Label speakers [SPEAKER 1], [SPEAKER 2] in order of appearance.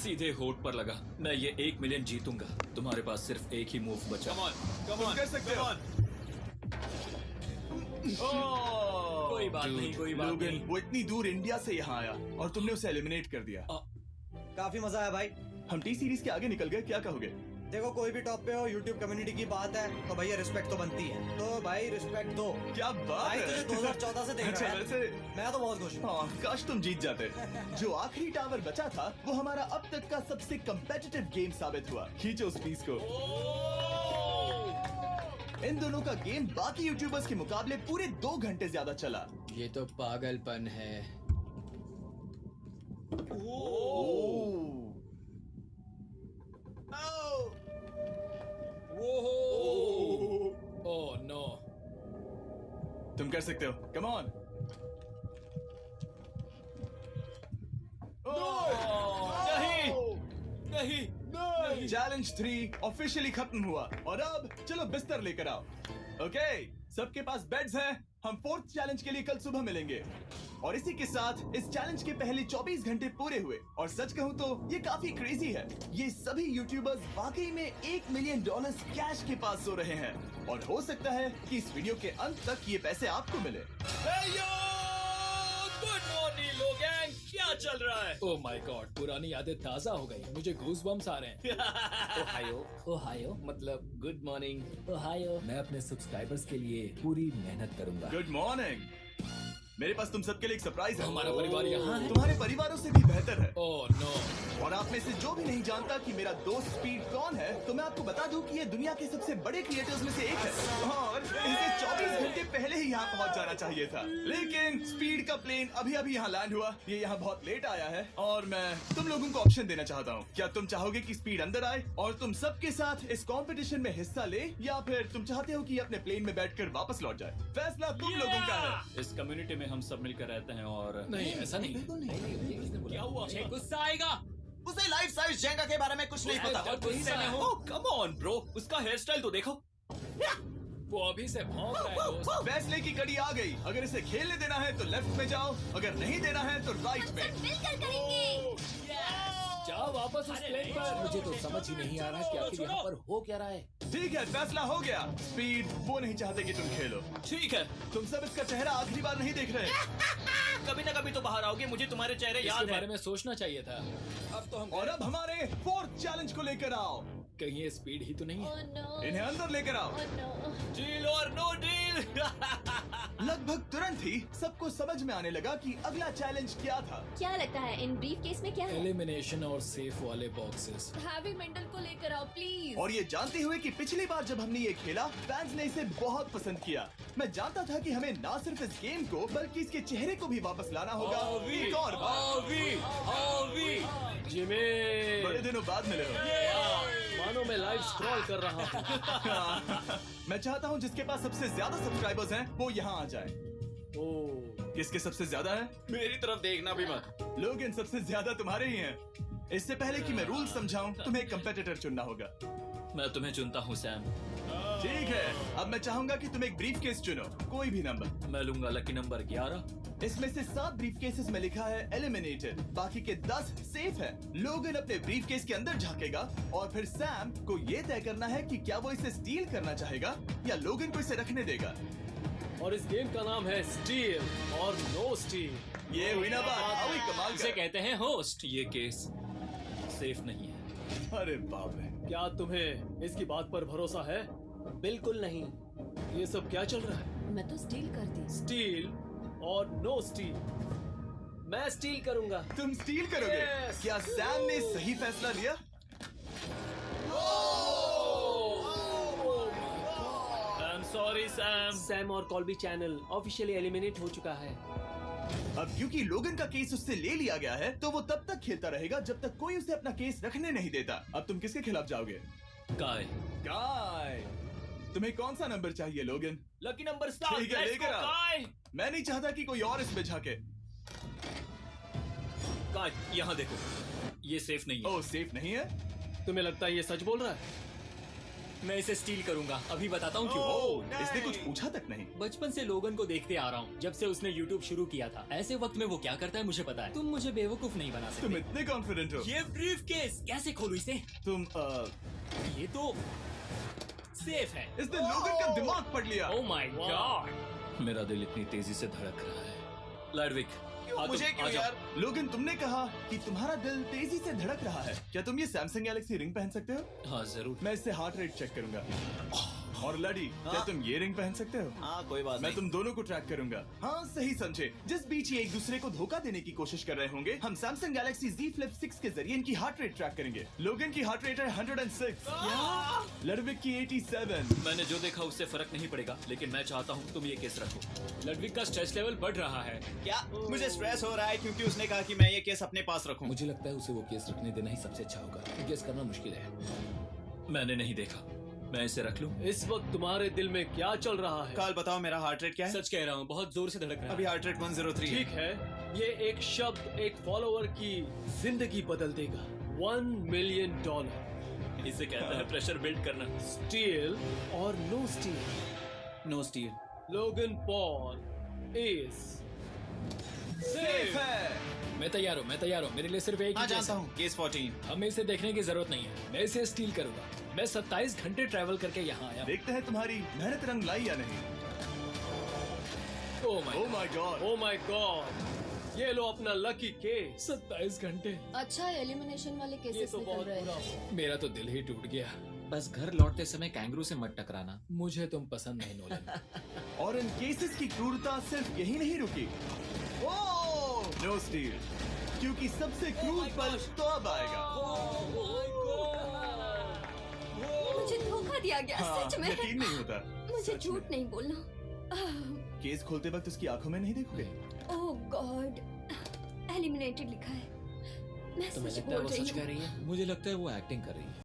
[SPEAKER 1] सीधे होठ पर लगा। मैं ये 1 मिलियन जीतूंगा। तुम्हारे पास सिर्फ एक ही मूव बचा।
[SPEAKER 2] Come on, कर सकते हो।
[SPEAKER 1] कोई बात नहीं, कोई बात
[SPEAKER 2] लोगन,
[SPEAKER 1] नहीं।
[SPEAKER 2] वो इतनी दूर इंडिया से यहाँ आया और तुमने उसे एलिमिनेट कर दिया।
[SPEAKER 3] काफी मजा आया भाई।
[SPEAKER 2] हम टी सीरीज के आगे निकल गए, क्या कहोगे?
[SPEAKER 3] देखो कोई भी टॉप पे हो, यूट्यूब कम्युनिटी की बात है तो भैया रिस्पेक्ट तो बनती है। तो भाई रिस्पेक्ट दो।
[SPEAKER 2] क्या बात
[SPEAKER 3] भाई
[SPEAKER 2] है।
[SPEAKER 3] तुझे 2014 से देख
[SPEAKER 2] अच्छा,
[SPEAKER 3] रहा है।
[SPEAKER 2] वैसे
[SPEAKER 3] मैं तो बहुत खुश हूँ।
[SPEAKER 2] हाँ, काश तुम जीत जाते। जो आखिरी टावर बचा था वो हमारा अब तक का सबसे कम्पेटिटिव गेम साबित हुआ। खींचो उस पीस को। इन दोनों का गेम बाकी यूट्यूबर्स के मुकाबले पूरे 2 घंटे ज्यादा चला।
[SPEAKER 4] ये तो पागलपन है।
[SPEAKER 1] Oh no.
[SPEAKER 2] तुम कर सकते हो, कम ऑन।
[SPEAKER 1] नहीं, नहीं।
[SPEAKER 2] चैलेंज 3 ऑफिशियली खत्म हुआ और अब चलो बिस्तर लेकर आओ। ओके, सबके पास बेड्स हैं। हम 4th चैलेंज के लिए कल सुबह मिलेंगे। और इसी के साथ इस चैलेंज के पहले 24 घंटे पूरे हुए। और सच कहूं तो ये काफी क्रेजी है। ये सभी यूट्यूबर्स वाकई में $1 मिलियन कैश के पास सो रहे हैं। और हो सकता है कि इस वीडियो के अंत तक ये पैसे आपको मिले।
[SPEAKER 1] गुड मॉर्निंग लोगैंग, क्या चल रहा है? ओह माय गॉड, पुरानी यादें ताजा हो गई। मुझे गूज़बम्स आ रहे हैं। ओहायो, ओहायो मतलब गुड मॉर्निंग। ओहायो। मैं अपने सब्सक्राइबर्स के लिए पूरी मेहनत करूंगा।
[SPEAKER 2] Good morning. मेरे पास तुम सबके लिए एक सरप्राइज है।
[SPEAKER 1] हमारा परिवार यहाँ है।
[SPEAKER 2] तुम्हारे परिवारों से भी बेहतर है।
[SPEAKER 1] Oh no.
[SPEAKER 2] और आप में से जो भी नहीं जानता कि मेरा दोस्त स्पीड कौन है, तो मैं आपको बता दूं कि ये दुनिया के सबसे बड़े क्रिएटर्स में से एक है। और इसे 24 घंटे पहले ही यहाँ पहुँच जाना चाहिए था। लेकिन स्पीड का प्लेन अभी अभी यहाँ लैंड हुआ। ये यहाँ बहुत लेट आया है और मैं तुम लोगों को ऑप्शन देना चाहता हूँ। क्या तुम चाहोगे कि स्पीड अंदर आए और तुम सबके साथ इस कंपटीशन में हिस्सा ले, या फिर तुम चाहते हो कि अपने प्लेन में बैठकर वापस लौट जाए? फैसला तुम लोगों का है।
[SPEAKER 1] इस कम्युनिटी में हम सब मिलकर रहते हैं और नहीं, ऐसा नहीं। क्या हुआ?
[SPEAKER 4] गुस्सा आएगा।
[SPEAKER 3] उसे लाइफ साइज जेंगा के बारे में कुछ नहीं पता।
[SPEAKER 1] और गुस्से में हो? कम ऑन ब्रो, उसका हेयर स्टाइल तो देखो। वो अभी से भौंक रहा है दोस्त।
[SPEAKER 2] फैसले की कड़ी आ गई। अगर इसे खेलने देना है तो लेफ्ट में जाओ, अगर नहीं देना है तो राइट में।
[SPEAKER 5] मिलकर करेंगे।
[SPEAKER 1] जाओ वापस उस प्लेन पर।
[SPEAKER 4] मुझे तो समझ ही नहीं आ रहा कि आखिर यहाँ पर हो क्या रहा है।
[SPEAKER 2] ठीक है, फैसला हो गया। स्पीड वो नहीं चाहते कि तुम खेलो।
[SPEAKER 1] ठीक है,
[SPEAKER 2] तुम सब इसका चेहरा आखिरी बार नहीं देख रहे।
[SPEAKER 1] कभी ना कभी तो बाहर आओगे, मुझे तुम्हारे चेहरे याद है। इसके बारे में सोचना चाहिए था। अब तो हम
[SPEAKER 2] और अब हमारे 4th चैलेंज को लेकर आओ।
[SPEAKER 1] कहीं ये स्पीड ही तो नहीं है?
[SPEAKER 5] Oh no.
[SPEAKER 2] इन्हें अंदर लेकर आओ।
[SPEAKER 5] Oh no.
[SPEAKER 1] डील और नो डील।
[SPEAKER 2] लगभग तुरंत ही सबको समझ में आने लगा कि अगला चैलेंज क्या था।
[SPEAKER 5] क्या लगता है इन ब्रीफ केस में क्या है?
[SPEAKER 1] एलिमिनेशन और सेफ वाले बॉक्सेस।
[SPEAKER 5] हैवी मेंटल को लेकर आओ प्लीज।
[SPEAKER 2] और ये जानते हुए कि पिछली बार जब हमने ये खेला, फैंस ने इसे बहुत पसंद किया। मैं जानता था कि हमें ना सिर्फ इस गेम को बल्कि इसके चेहरे को भी वापस लाना होगा। एक और बार।
[SPEAKER 4] जिमी,
[SPEAKER 2] बड़े दिनों बाद मिले हो।
[SPEAKER 4] मानो मैं लाइव स्क्रॉल कर रहा हूँ।
[SPEAKER 2] मैं चाहता हूँ जिसके पास सबसे ज्यादा सब्सक्राइबर्स हैं वो यहाँ आ जाए। किसके सबसे ज्यादा है?
[SPEAKER 1] मेरी तरफ देखना भी मत।
[SPEAKER 2] लोग इन सबसे ज्यादा तुम्हारे ही हैं। इससे पहले कि मैं रूल समझाऊं, तुम्हें एक कंपेटिटर चुनना होगा।
[SPEAKER 1] मैं तुम्हें चुनता हूँ सैम।
[SPEAKER 2] ठीक है, अब मैं चाहूंगा कि तुम एक ब्रीफ केस चुनो, कोई भी नंबर।
[SPEAKER 1] मैं लूंगा लकी नंबर 11।
[SPEAKER 2] इसमें से 7 ब्रीफ केसेस में लिखा है एलिमिनेटेड, बाकी के 10 सेफ है। लोगन अपने ब्रीफ केस के अंदर झांकेगा और फिर सैम को ये तय करना है कि क्या वो इसे स्टील करना चाहेगा या लोगन को इसे रखने देगा।
[SPEAKER 4] और इस गेम का नाम है स्टील और नो स्टील।
[SPEAKER 2] ये हुई ना बात, आओ ही कमाल
[SPEAKER 1] इसे
[SPEAKER 2] का।
[SPEAKER 1] कहते हैं होस्ट। ये केस सेफ नहीं है।
[SPEAKER 2] अरे बाप रे।
[SPEAKER 4] क्या तुम्हें इसकी बात पर भरोसा है? बिल्कुल नहीं। ये सब क्या चल रहा है?
[SPEAKER 5] मैं तो स्टील कर दी।
[SPEAKER 4] स्टील और नो स्टील। मैं स्टील करूंगा।
[SPEAKER 2] तुम स्टील करोगे?
[SPEAKER 4] Yes!
[SPEAKER 2] क्या सैम ने सही फैसला लिया?
[SPEAKER 1] Sorry Sam.
[SPEAKER 4] सैम और कॉल्बी चैनल ऑफिशियली एलिमिनेट हो चुका है।
[SPEAKER 2] अब क्योंकि लोगन का केस उससे ले लिया गया है, तो वो तब तक खेलता रहेगा जब तक कोई उसे अपना केस रखने नहीं देता। अब तुम किसके खिलाफ जाओगे?
[SPEAKER 1] काय।
[SPEAKER 2] काय। तुम्हें कौन सा नंबर चाहिए लोगन?
[SPEAKER 1] Lucky number 7।
[SPEAKER 2] ठीक है, लेकर आओ।
[SPEAKER 1] काय।
[SPEAKER 2] मैं नहीं चाहता कि कोई और इसमें झांके।
[SPEAKER 1] काय, यहाँ देखो, ये सेफ नहीं है।
[SPEAKER 2] ओह, सेफ नहीं है?
[SPEAKER 4] तुम्हें लगता है ये सच बोल रहा है?
[SPEAKER 1] मैं इसे स्टील करूंगा। अभी बताता हूँ क्यों।
[SPEAKER 2] ओह, इसने कुछ पूछा तक नहीं।
[SPEAKER 1] बचपन से लोगन को देखते आ रहा हूँ, जब से उसने YouTube शुरू किया था। ऐसे वक्त में वो क्या करता है मुझे पता है। तुम मुझे बेवकूफ नहीं बना
[SPEAKER 2] तुम
[SPEAKER 1] सकते।
[SPEAKER 2] इतने कॉन्फिडेंट हो।
[SPEAKER 1] ये ब्रीफकेस कैसे खोलूं इसे?
[SPEAKER 2] तुम
[SPEAKER 1] ये तो सेफ है।
[SPEAKER 2] इसने लोगन का दिमाग पढ़ लिया।
[SPEAKER 1] ओह माय गॉड, मेरा दिल इतनी तेजी से धड़क रहा है। लैडविक,
[SPEAKER 2] मुझे क्यों यार? लोगन, तुमने कहा कि तुम्हारा दिल तेजी से धड़क रहा है। क्या तुम ये सैमसंग गैलेक्सी रिंग पहन सकते हो?
[SPEAKER 1] हाँ जरूर।
[SPEAKER 2] मैं इससे हार्ट रेट चेक करूंगा। और लड़ी, क्या तुम ये रिंग पहन सकते हो?
[SPEAKER 3] हाँ कोई बात
[SPEAKER 2] मैं तुम दोनों को ट्रैक करूंगा। हाँ सही समझे। जिस बीच ये एक दूसरे को धोखा देने की कोशिश कर रहे होंगे, हम सैमसंग गैलेक्सी Z Flip 6 के जरिए इनकी हार्ट रेट ट्रैक करेंगे। लोगन की हार्ट रेट है 106, लडविक की 87।
[SPEAKER 1] मैंने जो देखा उससे फर्क नहीं पड़ेगा, लेकिन मैं चाहता हूँ तुम ये केस रखो। लडविक का स्ट्रेस लेवल बढ़ रहा है।
[SPEAKER 3] क्या मुझे स्ट्रेस हो रहा है क्योंकि उसने कहा कि मैं ये केस अपने पास रखूं।
[SPEAKER 1] मुझे लगता है उसे वो केस रखने देना ही सबसे अच्छा होगा। केस करना मुश्किल है। मैंने नहीं देखा, मैं इसे रख लूं?
[SPEAKER 4] इस वक्त तुम्हारे दिल में क्या चल रहा है?
[SPEAKER 3] काल बताओ मेरा हार्ट रेट क्या है?
[SPEAKER 1] सच कह रहा हूँ, बहुत जोर से धड़क रहा है।
[SPEAKER 3] अभी हार्ट रेट 103
[SPEAKER 4] ठीक है, ये एक शब्द एक फॉलोअर की जिंदगी बदल देगा। $1 मिलियन।
[SPEAKER 1] इसे कहता है प्रेशर बिल्ड करना।
[SPEAKER 4] स्टील और no steal.
[SPEAKER 1] No steal.
[SPEAKER 4] Logan Paul is
[SPEAKER 2] safe है।
[SPEAKER 1] मैं तैयार हूँ। मेरे लिए सिर्फ एक
[SPEAKER 3] हाँ
[SPEAKER 1] ही केस
[SPEAKER 3] जानता
[SPEAKER 1] है।
[SPEAKER 3] हूँ, केस 14।
[SPEAKER 1] हमें इसे देखने की जरूरत नहीं है। मैं इसे स्टील करूंगा। मैं 27 घंटे ट्रैवल करके यहाँ आया हूँ।
[SPEAKER 2] देखते हैं तुम्हारी मेहनत रंग लाई या नहीं।
[SPEAKER 1] Oh my God,
[SPEAKER 4] oh my God, ये लो अपना लकी केस।
[SPEAKER 1] 27 घंटे।
[SPEAKER 5] अच्छा एलिमिनेशन वाले
[SPEAKER 4] ये
[SPEAKER 5] केसेस
[SPEAKER 4] तो
[SPEAKER 5] निकल
[SPEAKER 4] बहुत
[SPEAKER 5] रहे
[SPEAKER 4] बुरा
[SPEAKER 5] हैं।
[SPEAKER 4] हुआ।
[SPEAKER 1] मेरा तो दिल ही टूट गया।
[SPEAKER 6] बस घर लौटते समय कैंगरू से मत टकराना।
[SPEAKER 1] मुझे तुम पसंद नहीं नोलन।
[SPEAKER 2] और इन केसेस की क्रूरता सिर्फ यही नहीं रुकी। ओह, नो स्टील, क्योंकि सबसे क्रूर पल तो अब आएगा।
[SPEAKER 5] मुझे धोखा दिया गया,
[SPEAKER 2] हाँ,
[SPEAKER 5] सच में।
[SPEAKER 2] यकीन नहीं होता।
[SPEAKER 5] मुझे
[SPEAKER 2] सच
[SPEAKER 5] झूठ
[SPEAKER 2] में।
[SPEAKER 5] नहीं बोलना।
[SPEAKER 2] केस खोलते वक्त उसकी आंखों में नहीं देखोगे?
[SPEAKER 5] ओह गॉड, एलिमिनेटेड लिखा है। मैं
[SPEAKER 6] तुम्हें
[SPEAKER 5] सच
[SPEAKER 6] लगता है
[SPEAKER 5] बोल
[SPEAKER 6] वो
[SPEAKER 5] रही
[SPEAKER 6] सच
[SPEAKER 5] हूँ।
[SPEAKER 6] कह रही है? मुझे लगता है वो एक्टिंग कर रही है।